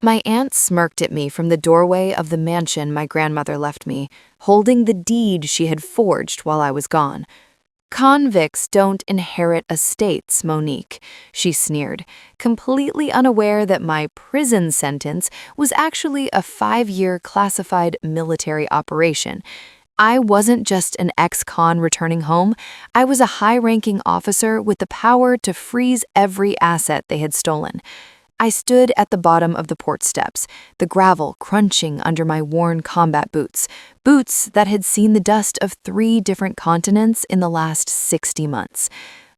My aunt smirked at me from the doorway of the mansion my grandmother left me, holding the deed she had forged while I was gone. Convicts don't inherit estates, Monique, she sneered, completely unaware that my prison sentence was actually a 5-year classified military operation. I wasn't just an ex-con returning home, I was a high-ranking officer with the power to freeze every asset they had stolen. I stood at the bottom of the port steps, the gravel crunching under my worn combat boots that had seen the dust of 3 different continents in the last 60 months.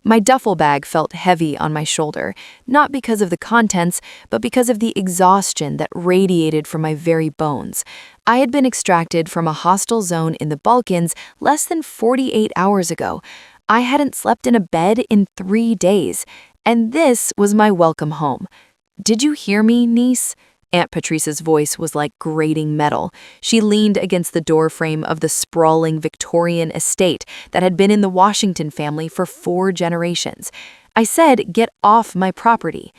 My duffel bag felt heavy on my shoulder, not because of the contents, but because of the exhaustion that radiated from my very bones. I had been extracted from a hostile zone in the Balkans less than 48 hours ago. I hadn't slept in a bed in 3 days, and this was my welcome home. "Did you hear me, niece?" Aunt Patrice's voice was like grating metal. She leaned against the doorframe of the sprawling Victorian estate that had been in the Washington family for 4 generations. I said, "Get off my property."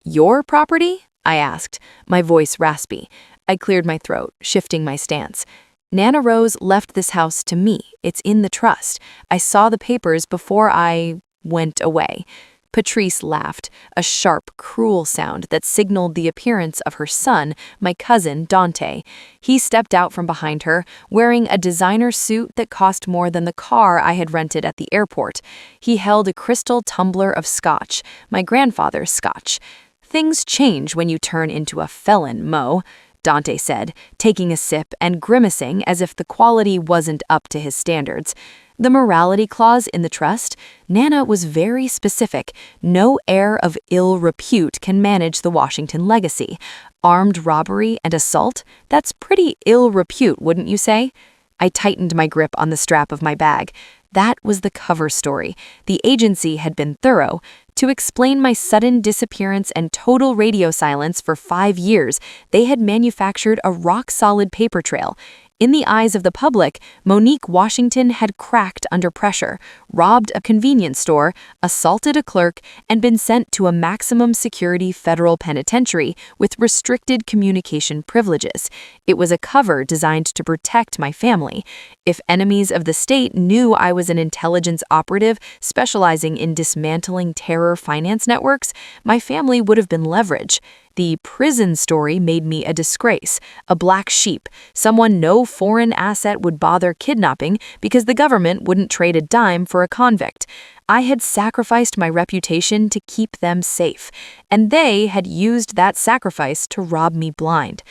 "Your property?" I asked, my voice raspy. I cleared my throat, shifting my stance. "Nana Rose left this house to me. It's in the trust. I saw the papers before I went away." Patrice laughed, a sharp, cruel sound that signaled the appearance of her son, my cousin, Dante. He stepped out from behind her, wearing a designer suit that cost more than the car I had rented at the airport. He held a crystal tumbler of scotch, my grandfather's scotch. "Things change when you turn into a felon, Mo," Dante said, taking a sip and grimacing as if the quality wasn't up to his standards. The morality clause in the trust, Nana was very specific. No heir of ill repute can manage the Washington legacy. Armed robbery and assault, that's pretty ill repute, wouldn't you say? I tightened my grip on the strap of my bag. That was the cover story. The agency had been thorough. To explain my sudden disappearance and total radio silence for 5 years, they had manufactured a rock-solid paper trail. In the eyes of the public, Monique Washington had cracked under pressure, robbed a convenience store, assaulted a clerk, and been sent to a maximum security federal penitentiary with restricted communication privileges. It was a cover designed to protect my family. If enemies of the state knew I was an intelligence operative specializing in dismantling terror finance networks, my family would have been leverage. The prison story made me a disgrace, a black sheep, someone no foreign asset would bother kidnapping because the government wouldn't trade a dime for a convict. I had sacrificed my reputation to keep them safe, and they had used that sacrifice to rob me blind.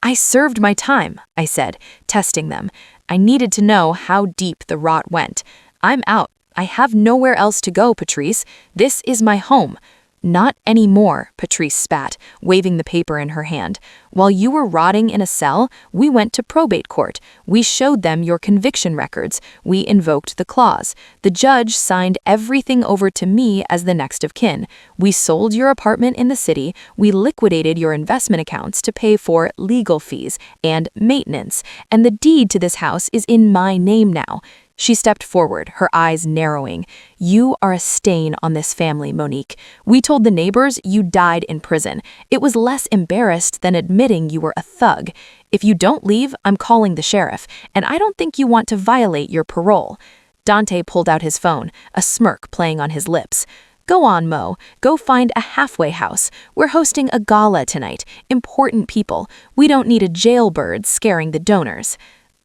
"I served my time," I said, testing them. I needed to know how deep the rot went. "I'm out. I have nowhere else to go, Patrice. This is my home." "Not anymore," Patrice spat, waving the paper in her hand. "While you were rotting in a cell, we went to probate court. We showed them your conviction records. We invoked the clause. The judge signed everything over to me as the next of kin. We sold your apartment in the city. We liquidated your investment accounts to pay for legal fees and maintenance. And the deed to this house is in my name now." She stepped forward, her eyes narrowing. "You are a stain on this family, Monique. We told the neighbors you died in prison. It was less embarrassed than admitting you were a thug. If you don't leave, I'm calling the sheriff, and I don't think you want to violate your parole." Dante pulled out his phone, a smirk playing on his lips. "Go on, Mo. Go find a halfway house. We're hosting a gala tonight. Important people. We don't need a jailbird scaring the donors."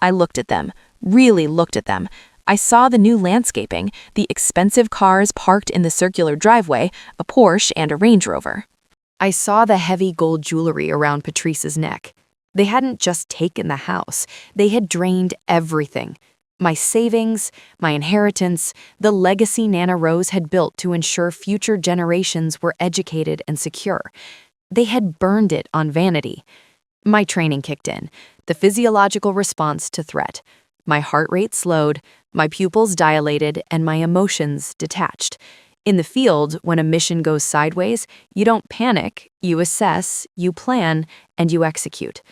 I looked at them. Really looked at them. I saw the new landscaping, the expensive cars parked in the circular driveway, a Porsche and a Range Rover. I saw the heavy gold jewelry around Patrice's neck. They hadn't just taken the house, they had drained everything. My savings, my inheritance, the legacy Nana Rose had built to ensure future generations were educated and secure. They had burned it on vanity. My training kicked in, the physiological response to threat. My heart rate slowed, my pupils dilated, and my emotions detached. In the field, when a mission goes sideways, you don't panic, you assess, you plan, and you execute.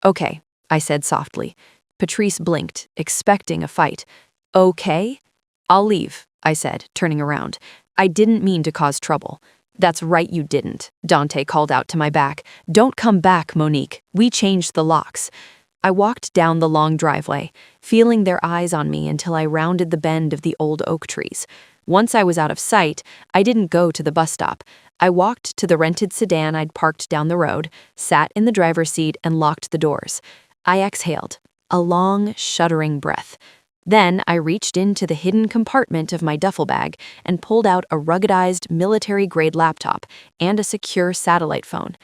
"Okay," I said softly. Patrice blinked, expecting a fight. "Okay? I'll leave," I said, turning around. I didn't mean to cause trouble. That's right, you didn't, Dante called out to my back. Don't come back, Monique. We changed the locks. I walked down the long driveway, feeling their eyes on me until I rounded the bend of the old oak trees. Once I was out of sight, I didn't go to the bus stop. I walked to the rented sedan I'd parked down the road, sat in the driver's seat, and locked the doors. I exhaled, a long, shuddering breath. Then I reached into the hidden compartment of my duffel bag and pulled out a ruggedized military-grade laptop and a secure satellite phone.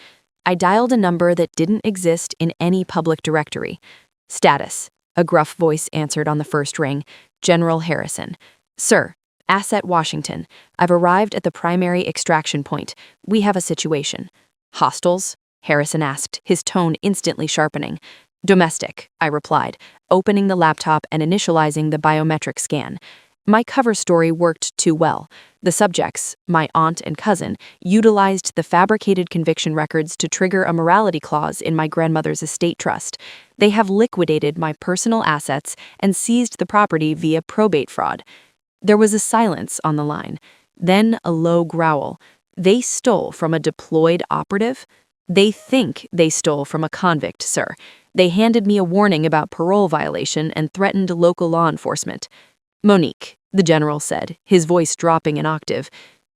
I dialed a number that didn't exist in any public directory. Status, a gruff voice answered on the first ring. General Harrison. Sir, Asset Washington. I've arrived at the primary extraction point. We have a situation. Hostiles? Harrison asked, his tone instantly sharpening. Domestic, I replied, opening the laptop and initializing the biometric scan. My cover story worked too well. The subjects, my aunt and cousin, utilized the fabricated conviction records to trigger a morality clause in my grandmother's estate trust. They have liquidated my personal assets and seized the property via probate fraud. There was a silence on the line, then a low growl. They stole from a deployed operative? They think they stole from a convict, sir. They handed me a warning about parole violation and threatened local law enforcement. Monique, the general said, his voice dropping an octave,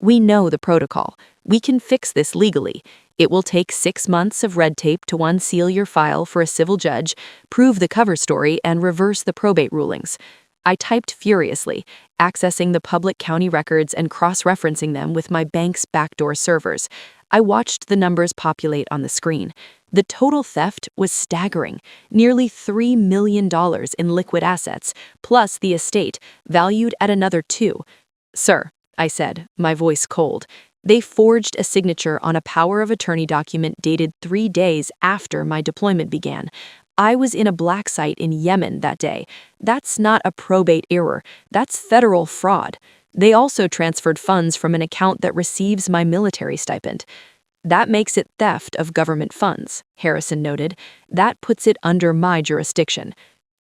we know the protocol. We can fix this legally. It will take 6 months of red tape to unseal your file for a civil judge, prove the cover story, and reverse the probate rulings. I typed furiously, accessing the public county records and cross-referencing them with my bank's backdoor servers. I watched the numbers populate on the screen. The total theft was staggering, nearly $3 million in liquid assets, plus the estate, valued at another $2 million. Sir, I said, my voice cold, they forged a signature on a power of attorney document dated 3 days after my deployment began. I was in a black site in Yemen that day. That's not a probate error, that's federal fraud. They also transferred funds from an account that receives my military stipend. That makes it theft of government funds, Harrison noted. That puts it under my jurisdiction.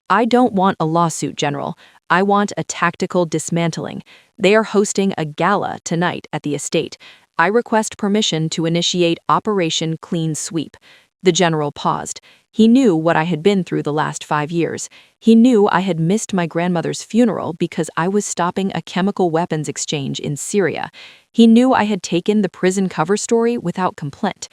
I don't want a lawsuit, General. I want a tactical dismantling. They are hosting a gala tonight at the estate. I request permission to initiate Operation Clean Sweep. The general paused. He knew what I had been through the last 5 years. He knew I had missed my grandmother's funeral because I was stopping a chemical weapons exchange in Syria. He knew I had taken the prison cover story without complaint.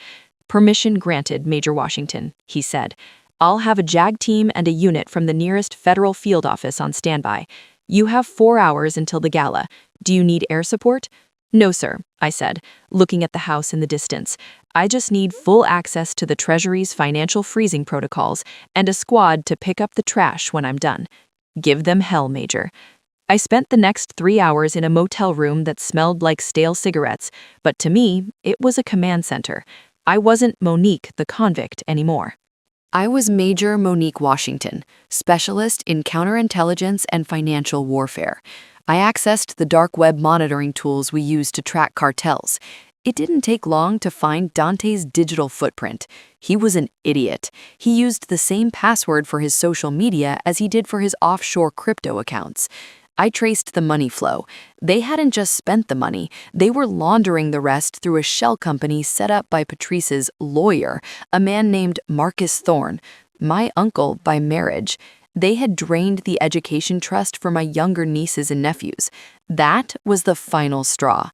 Permission granted, Major Washington, he said. I'll have a JAG team and a unit from the nearest federal field office on standby. You have 4 hours until the gala. Do you need air support? No, sir, I said, looking at the house in the distance. I just need full access to the Treasury's financial freezing protocols and a squad to pick up the trash when I'm done. Give them hell, Major. I spent the next 3 hours in a motel room that smelled like stale cigarettes, but to me, it was a command center. I wasn't Monique the convict anymore. I was Major Monique Washington, specialist in counterintelligence and financial warfare. I accessed the dark web monitoring tools we use to track cartels. It didn't take long to find Dante's digital footprint. He was an idiot. He used the same password for his social media as he did for his offshore crypto accounts. I traced the money flow. They hadn't just spent the money, they were laundering the rest through a shell company set up by Patrice's lawyer, a man named Marcus Thorne, my uncle by marriage. They had drained the education trust for my younger nieces and nephews. That was the final straw.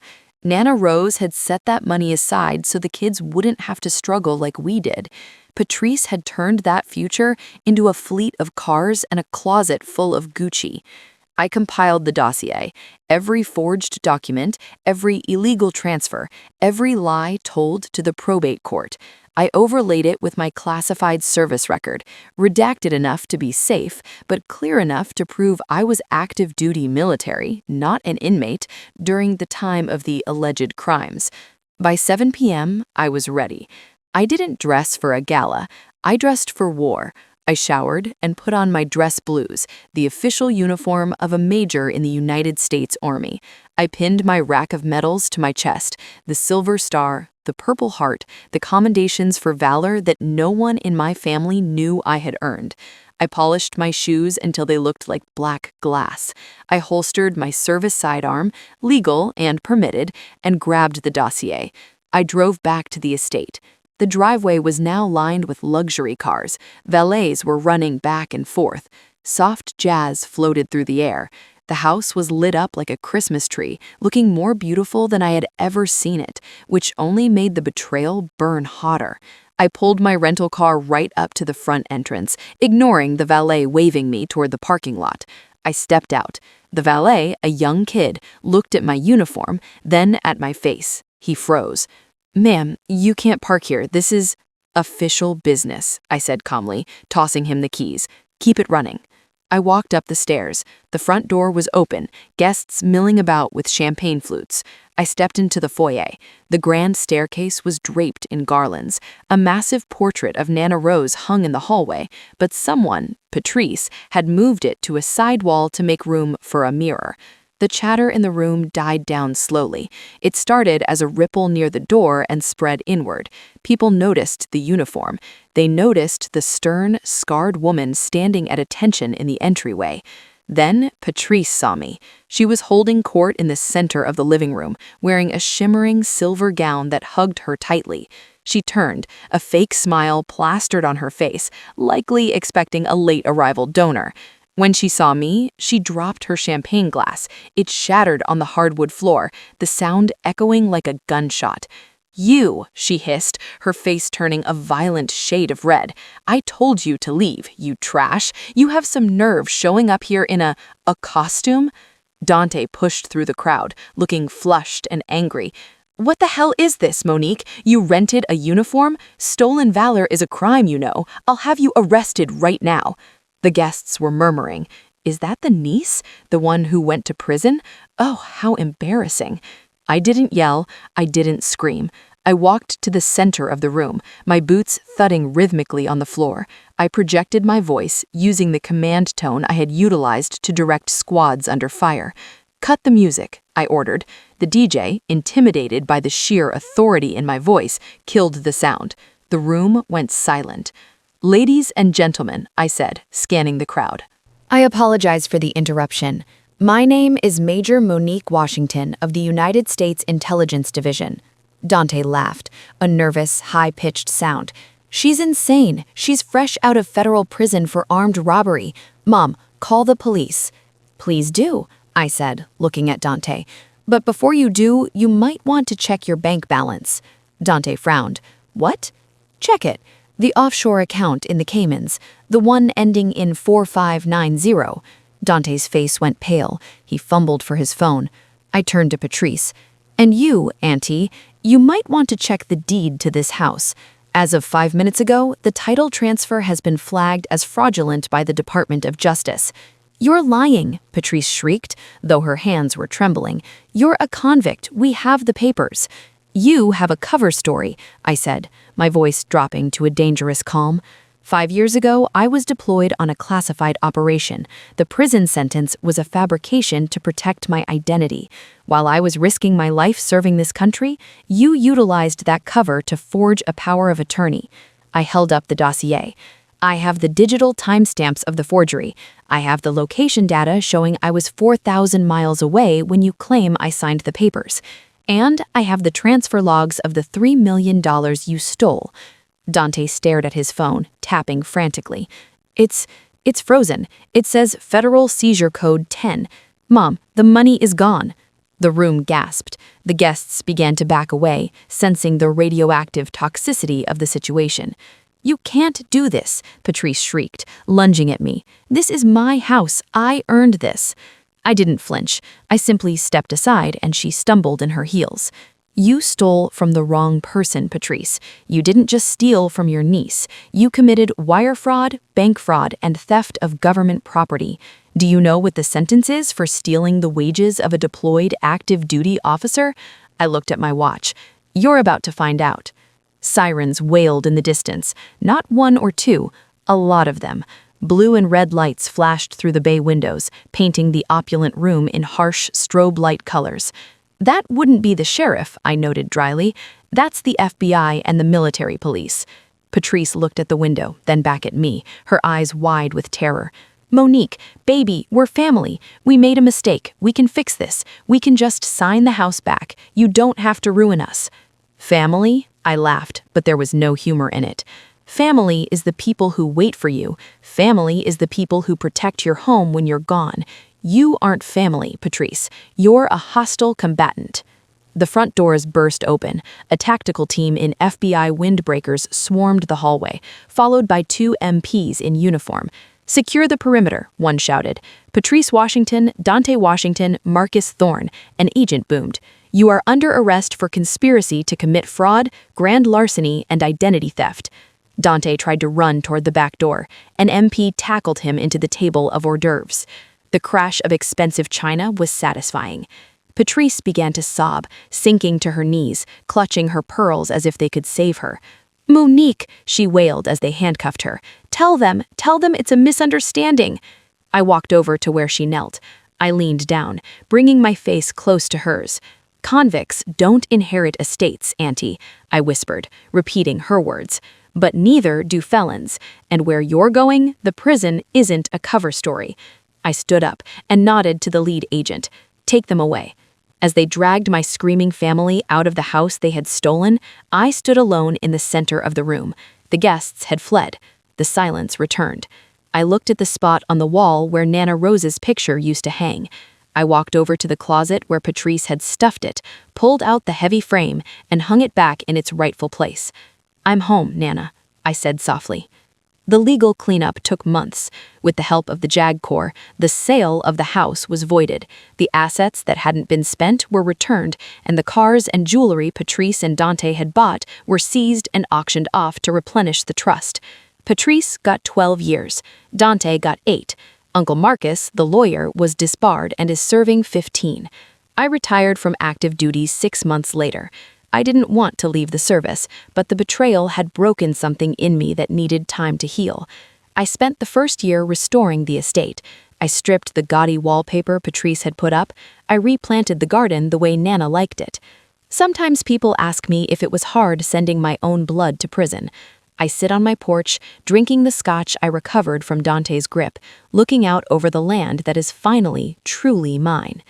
Nana Rose had set that money aside so the kids wouldn't have to struggle like we did. Patrice had turned that future into a fleet of cars and a closet full of Gucci. I compiled the dossier, every forged document, every illegal transfer, every lie told to the probate court. I overlaid it with my classified service record, redacted enough to be safe, but clear enough to prove I was active duty military, not an inmate, during the time of the alleged crimes. By 7 p.m., I was ready. I didn't dress for a gala. I dressed for war. I showered and put on my dress blues, the official uniform of a major in the United States Army. I pinned my rack of medals to my chest, the Silver Star, the Purple Heart, the commendations for valor that no one in my family knew I had earned. I polished my shoes until they looked like black glass. I holstered my service sidearm, legal and permitted, and grabbed the dossier. I drove back to the estate. The driveway was now lined with luxury cars. Valets were running back and forth. Soft jazz floated through the air. The house was lit up like a Christmas tree, looking more beautiful than I had ever seen it, which only made the betrayal burn hotter. I pulled my rental car right up to the front entrance, ignoring the valet waving me toward the parking lot. I stepped out. The valet, a young kid, looked at my uniform, then at my face. He froze. "Ma'am, you can't park here. This is official business," I said calmly, tossing him the keys. "Keep it running." I walked up the stairs. The front door was open, guests milling about with champagne flutes. I stepped into the foyer. The grand staircase was draped in garlands. A massive portrait of Nana Rose hung in the hallway, but someone, Patrice, had moved it to a side wall to make room for a mirror. The chatter in the room died down slowly. It started as a ripple near the door and spread inward. People noticed the uniform. They noticed the stern, scarred woman standing at attention in the entryway. Then Patrice saw me. She was holding court in the center of the living room, wearing a shimmering silver gown that hugged her tightly. She turned, a fake smile plastered on her face, likely expecting a late arrival donor. When she saw me, she dropped her champagne glass. It shattered on the hardwood floor, the sound echoing like a gunshot. "You," she hissed, her face turning a violent shade of red. "I told you to leave, you trash. You have some nerve showing up here in a costume?" Dante pushed through the crowd, looking flushed and angry. "What the hell is this, Monique? You rented a uniform? Stolen valor is a crime, you know. I'll have you arrested right now." The guests were murmuring. "Is that the niece? The one who went to prison? Oh, how embarrassing." I didn't yell. I didn't scream. I walked to the center of the room, my boots thudding rhythmically on the floor. I projected my voice, using the command tone I had utilized to direct squads under fire. "Cut the music," I ordered. The DJ, intimidated by the sheer authority in my voice, killed the sound. The room went silent. "Ladies and gentlemen," I said, scanning the crowd. "I apologize for the interruption. My name is Major Monique Washington of the United States Intelligence Division." Dante laughed, a nervous, high-pitched sound. "She's insane. She's fresh out of federal prison for armed robbery. Mom, call the police." "Please do," I said, looking at Dante. "But before you do, you might want to check your bank balance." Dante frowned. "What?" "Check it. The offshore account in the Caymans, the one ending in 4590. Dante's face went pale. He fumbled for his phone. I turned to Patrice. "And you, Auntie, you might want to check the deed to this house. As of 5 minutes ago, the title transfer has been flagged as fraudulent by the Department of Justice." "You're lying," Patrice shrieked, though her hands were trembling. "You're a convict. We have the papers." "You have a cover story," I said, my voice dropping to a dangerous calm. 5 years ago, I was deployed on a classified operation. The prison sentence was a fabrication to protect my identity. While I was risking my life serving this country, you utilized that cover to forge a power of attorney. I held up the dossier. I have the digital timestamps of the forgery. I have the location data showing I was 4,000 miles away when you claim I signed the papers. And I have the transfer logs of the $3 million you stole." Dante stared at his phone, tapping frantically. It's frozen. It says Federal Seizure Code 10. Mom, the money is gone." The room gasped. The guests began to back away, sensing the radioactive toxicity of the situation. "You can't do this," Patrice shrieked, lunging at me. "This is my house. I earned this." I didn't flinch. I simply stepped aside and she stumbled in her heels. "You stole from the wrong person, Patrice. You didn't just steal from your niece. You committed wire fraud, bank fraud, and theft of government property. Do you know what the sentence is for stealing the wages of a deployed active duty officer?" I looked at my watch. "You're about to find out." Sirens wailed in the distance. Not one or two, a lot of them. Blue and red lights flashed through the bay windows, painting the opulent room in harsh strobe light colors. "That wouldn't be the sheriff," I noted dryly. "That's the FBI and the military police." Patrice looked at the window, then back at me, her eyes wide with terror. Monique, baby, we're family. We made a mistake. We can fix this. We can just sign the house back. You don't have to ruin us. Family? I laughed, but there was no humor in it. Family is the people who wait for you. Family is the people who protect your home when you're gone. You aren't family, Patrice. You're a hostile combatant. The front doors burst open. A tactical team in FBI windbreakers swarmed the hallway, followed by 2 MPs in uniform. Secure the perimeter, one shouted. Patrice Washington, Dante Washington, Marcus Thorne, an agent boomed. You are under arrest for conspiracy to commit fraud, grand larceny, and identity theft. Dante tried to run toward the back door. An MP tackled him into the table of hors d'oeuvres. The crash of expensive china was satisfying. Patrice began to sob, sinking to her knees, clutching her pearls as if they could save her. Monique, she wailed as they handcuffed her. Tell them it's a misunderstanding. I walked over to where she knelt. I leaned down, bringing my face close to hers. Convicts don't inherit estates, Auntie, I whispered, repeating her words. But neither do felons, and where you're going, the prison isn't a cover story. I stood up and nodded to the lead agent. Take them away. As they dragged my screaming family out of the house they had stolen, I stood alone in the center of the room. The guests had fled. The silence returned. I looked at the spot on the wall where Nana Rose's picture used to hang. I walked over to the closet where Patrice had stuffed it, pulled out the heavy frame, and hung it back in its rightful place. I'm home, Nana, I said softly. The legal cleanup took months. With the help of the JAG Corps, the sale of the house was voided. The assets that hadn't been spent were returned, and the cars and jewelry Patrice and Dante had bought were seized and auctioned off to replenish the trust. Patrice got 12 years. Dante got 8. Uncle Marcus, the lawyer, was disbarred and is serving 15. I retired from active duty 6 months later. I didn't want to leave the service, but the betrayal had broken something in me that needed time to heal. I spent the first year restoring the estate. I stripped the gaudy wallpaper Patrice had put up. I replanted the garden the way Nana liked it. Sometimes people ask me if it was hard sending my own blood to prison. I sit on my porch, drinking the scotch I recovered from Dante's grip, looking out over the land that is finally, truly mine.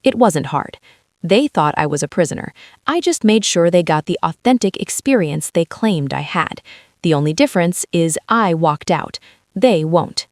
It wasn't hard. They thought I was a prisoner. I just made sure they got the authentic experience they claimed I had. The only difference is I walked out. They won't.